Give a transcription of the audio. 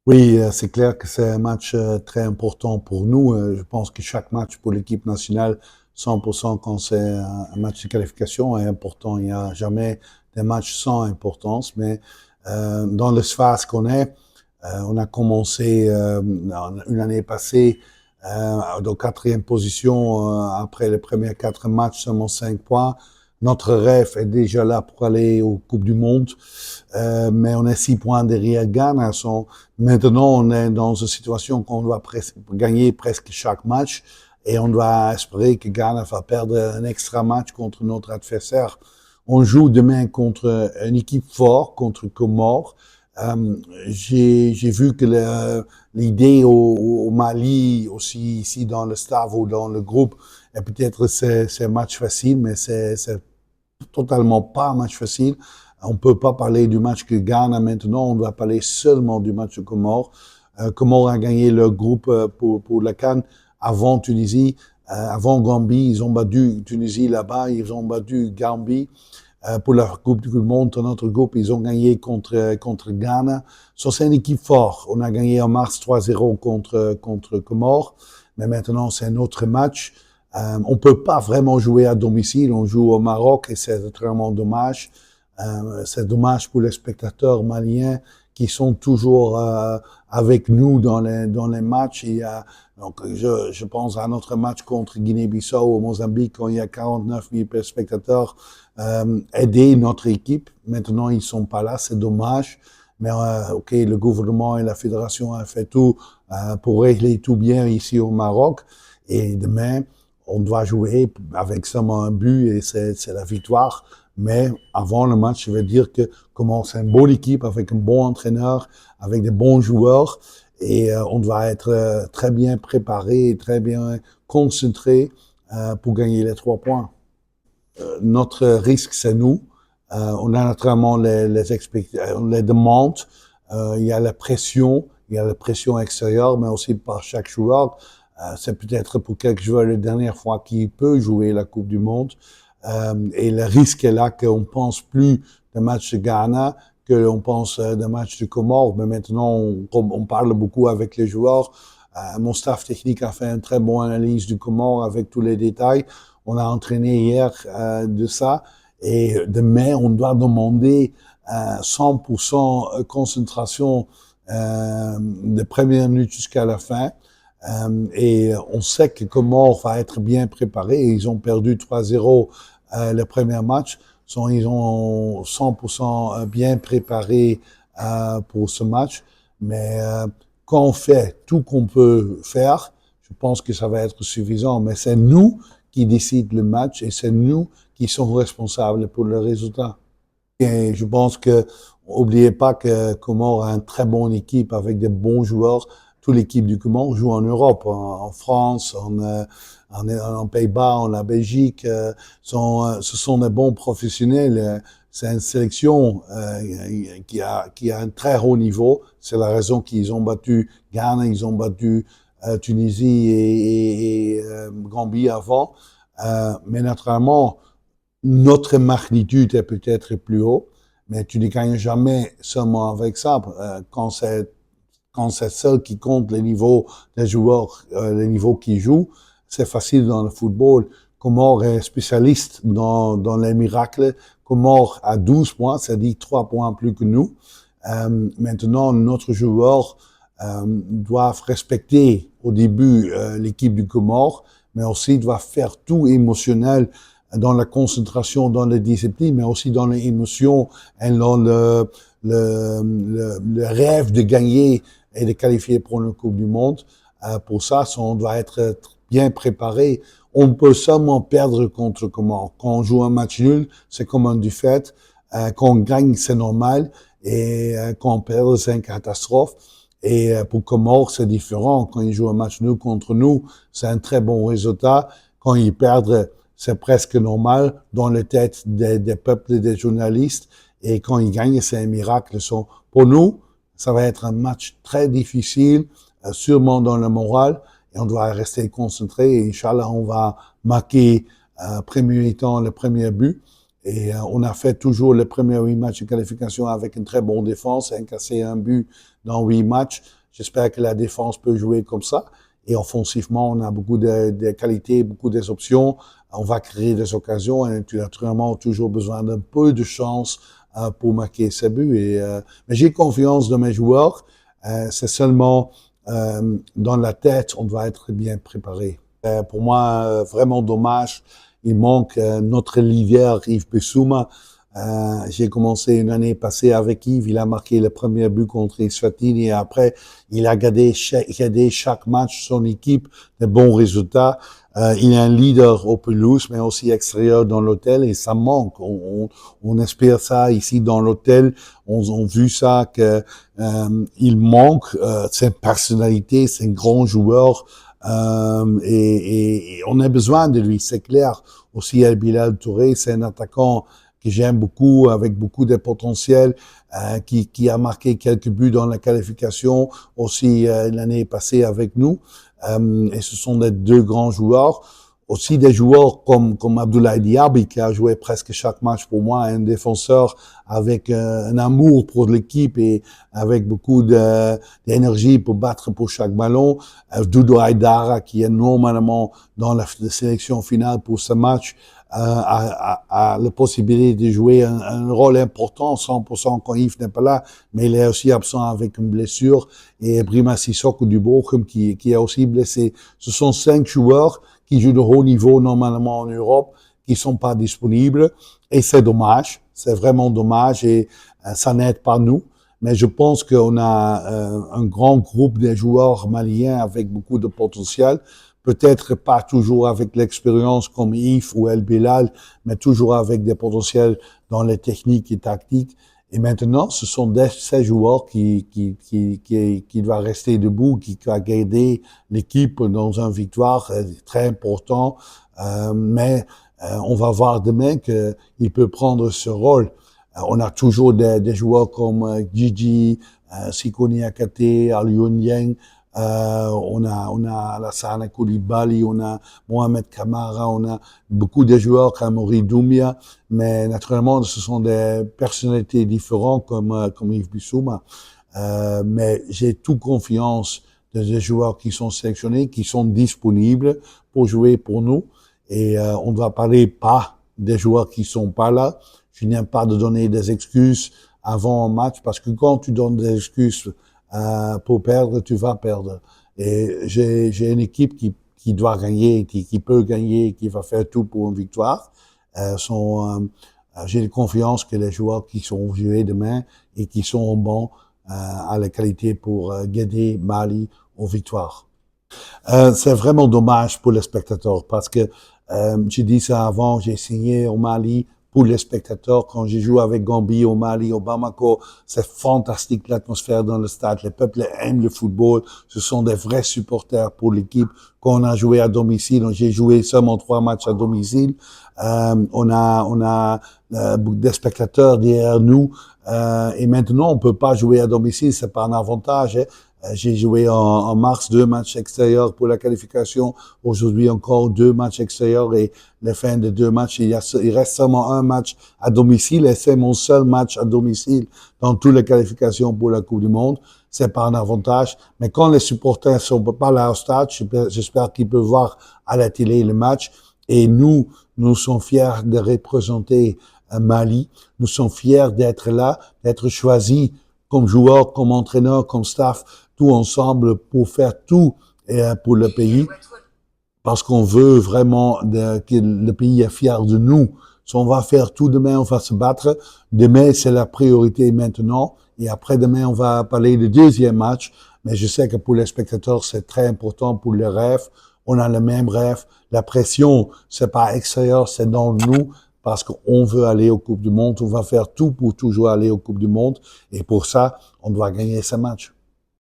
Oui, c'est clair que c'est un match très important pour nous. Je pense que chaque match pour l'équipe nationale, 100% quand c'est un match de qualification est important. Il n'y a jamais des matchs sans importance, mais dans le phase qu'on est, on a commencé une année passée dans quatrième position après les premiers quatre matchs, seulement 5 points. Notre rêve est déjà là pour aller aux Coupes du Monde, mais on est 6 points derrière Ghana. Maintenant, on est dans une situation qu'on doit gagner presque chaque match et on doit espérer que Ghana va perdre un extra match contre notre adversaire. On joue demain contre une équipe forte, contre Comores. J'ai vu que l'idée au Mali, aussi ici dans le staff ou dans le groupe, est peut-être c'est un match facile, mais c'est totalement pas un match facile. On peut pas parler du match que Ghana maintenant, on doit parler seulement du match de Comores. Comores a gagné le groupe pour la CAN avant Tunisie, avant Gambie. Ils ont battu Tunisie là-bas, ils ont battu Gambie. Pour la Coupe du Monde, dans notre groupe, ils ont gagné contre Ghana. So, c'est une équipe forte. On a gagné en mars 3-0 contre Comores, mais maintenant c'est un autre match. On peut pas vraiment jouer à domicile, on joue au Maroc et c'est vraiment dommage. C'est dommage pour les spectateurs maliens qui sont toujours avec nous dans les matchs. Donc, je pense à notre match contre Guinée-Bissau au Mozambique quand il y a 49 000 spectateurs aider notre équipe. Maintenant, ils sont pas là, c'est dommage. Mais ok, le gouvernement et la fédération ont fait tout pour régler tout bien ici au Maroc. Et demain, on doit jouer avec seulement un but et c'est la victoire. Mais avant le match, je vais dire que comment c'est une bonne équipe avec un bon entraîneur, avec des bons joueurs et on doit être très bien préparé et très bien concentré pour gagner les 3 points. Notre risque, c'est nous. On a naturellement les demandes. Il y a la pression, il y a la pression extérieure, mais aussi par chaque joueur. C'est peut-être pour quelques joueurs la dernière fois qu'il peut jouer la Coupe du Monde. Et le risque est là qu'on pense plus des matchs de Ghana, qu'on pense des matchs de Comores. Mais maintenant, on parle beaucoup avec les joueurs. Mon staff technique a fait une très bonne analyse du Comores avec tous les détails. On a entraîné hier de ça. Et demain, on doit demander 100% concentration de première minute jusqu'à la fin. Et on sait que Comores va être bien préparé. Ils ont perdu 3-0 le premier match. Ils ont 100% bien préparé pour ce match. Mais quand on fait tout qu'on peut faire, je pense que ça va être suffisant. Mais c'est nous qui décident le match et c'est nous qui sommes responsables pour le résultat. Et je pense que, oubliez pas que Comores a une très bonne équipe avec des bons joueurs. Toute l'équipe du Comores joue en Europe, en France, en Pays-Bas, en la Belgique. Ce sont des bons professionnels. C'est une sélection qui a un très haut niveau. C'est la raison qu'ils ont battu Ghana, ils ont battu Tunisie et Gambie avant. Mais naturellement, notre magnitude est peut-être plus haut, mais tu ne gagnes jamais seulement avec ça. Quand c'est seul qui compte le niveau des joueurs, le niveau qui jouent, c'est facile dans le football. Comores est spécialiste dans les miracles. Comores a 12 points, c'est-à-dire 3 points plus que nous. Maintenant, notre joueur doivent respecter au début l'équipe du Comores, mais aussi doivent faire tout émotionnel dans la concentration, dans les disciplines, mais aussi dans les émotions et dans le rêve de gagner et de qualifier pour une Coupe du Monde. Pour ça, on doit être bien préparé. On peut seulement perdre contre Comores. Quand on joue un match nul, c'est comme un défaite. Quand on gagne, c'est normal. Et quand on perd, c'est une catastrophe. Et pour Comores, c'est différent. Quand ils jouent un match nul contre nous, c'est un très bon résultat. Quand ils perdent, c'est presque normal dans les têtes des peuples et des journalistes. Et quand ils gagnent, c'est un miracle. Pour nous, ça va être un match très difficile, sûrement dans le moral. Et on doit rester concentré. Et Inch'Allah, on va marquer premier temps le premier but. Et on a fait toujours les premiers 8 matchs de qualification avec une très bonne défense, incassé un but dans 8 matchs. J'espère que la défense peut jouer comme ça. Et offensivement, on a beaucoup de qualités, beaucoup des options. On va créer des occasions et tu as naturellement toujours besoin d'un peu de chance pour marquer ses buts. Mais j'ai confiance dans mes joueurs. C'est seulement dans la tête, on doit être bien préparé. Pour moi, vraiment dommage. Il manque notre leader, Yves Bissouma. J'ai commencé une année passée avec Yves. Il a marqué le premier but contre Eswatini et après, il a gardé chaque match son équipe de bons résultats. Il est un leader au pelouse, mais aussi extérieur dans l'hôtel et ça manque. On espère ça ici dans l'hôtel. On a vu ça que il manque. C'est une personnalité, c'est un grand joueur. Et on a besoin de lui, c'est clair. Aussi, El Bilal Touré, c'est un attaquant que j'aime beaucoup, avec beaucoup de potentiel, qui a marqué quelques buts dans la qualification, aussi l'année passée avec nous. Et ce sont des deux grands joueurs. Aussi des joueurs comme Abdoulaye Diaby, qui a joué presque chaque match pour moi, un défenseur avec un amour pour l'équipe et avec beaucoup d'énergie pour battre pour chaque ballon. Doudou Aïdara, qui est normalement dans la sélection finale pour ce match, a la possibilité de jouer un rôle important, 100% quand Yves n'est pas là, mais il est aussi absent avec une blessure. Et Brima Sissoko du Bochum qui est aussi blessé. Ce sont 5 joueurs qui jouent de haut niveau normalement en Europe, qui sont pas disponibles. Et c'est dommage, c'est vraiment dommage et ça n'aide pas nous. Mais je pense qu'on a un grand groupe de joueurs maliens avec beaucoup de potentiel. Peut-être pas toujours avec l'expérience comme Yves ou El Bilal, mais toujours avec des potentiels dans les techniques et tactiques. Et maintenant, ce sont ces joueurs qui doivent rester debout, qui va guider l'équipe dans une victoire très important. Mais on va voir demain qu'il peut prendre ce rôle. On a toujours des joueurs comme Gigi, Sikoni Akate, Aliou Niang. On a Alassane Koulibaly, on a Mohamed Kamara, on a beaucoup de joueurs comme Ori Doumbia, mais naturellement, ce sont des personnalités différentes comme Yves Bissouma. Mais j'ai toute confiance des joueurs qui sont sélectionnés, qui sont disponibles pour jouer pour nous. Et on ne doit parler pas des joueurs qui sont pas là. Je n'aime pas de donner des excuses avant un match, parce que quand tu donnes des excuses pour perdre, tu vas perdre. Et j'ai une équipe qui doit gagner, qui peut gagner, qui va faire tout pour une victoire. J'ai confiance que les joueurs qui sont joués demain et qui sont bons à la qualité pour guider Mali aux victoires. C'est vraiment dommage pour les spectateurs parce que j'ai dit ça avant, j'ai signé au Mali pour les spectateurs. Quand j'ai joué avec Gambie au Mali, au Bamako, c'est fantastique l'atmosphère dans le stade. Les peuples aiment le football. Ce sont des vrais supporters pour l'équipe. Quand on a joué à domicile, j'ai joué seulement 3 matchs à domicile. On a des spectateurs derrière nous. Et maintenant, on peut pas jouer à domicile, c'est pas un avantage. Hein. J'ai joué en mars 2 matchs extérieurs pour la qualification. Aujourd'hui encore 2 matchs extérieurs et la fin de 2 matchs, il reste seulement un match à domicile et c'est mon seul match à domicile dans toutes les qualifications pour la Coupe du Monde. C'est pas un avantage. Mais quand les supporters sont pas là au stade, j'espère qu'ils peuvent voir à la télé le match. Et nous sommes fiers de représenter Mali. Nous sommes fiers d'être là, d'être choisis comme joueurs, comme entraîneurs, comme staff, tout ensemble pour faire tout pour le pays, parce qu'on veut vraiment que le pays est fier de nous. Si on va faire tout demain, on va se battre. Demain, c'est la priorité maintenant. Et après demain, on va parler du deuxième match. Mais je sais que pour les spectateurs, c'est très important pour le rêve. On a le même rêve. La pression, c'est pas extérieur, c'est dans nous. Parce qu'on veut aller aux Coupes du Monde, on va faire tout pour toujours aller aux Coupes du Monde. Et pour ça, on doit gagner ce match.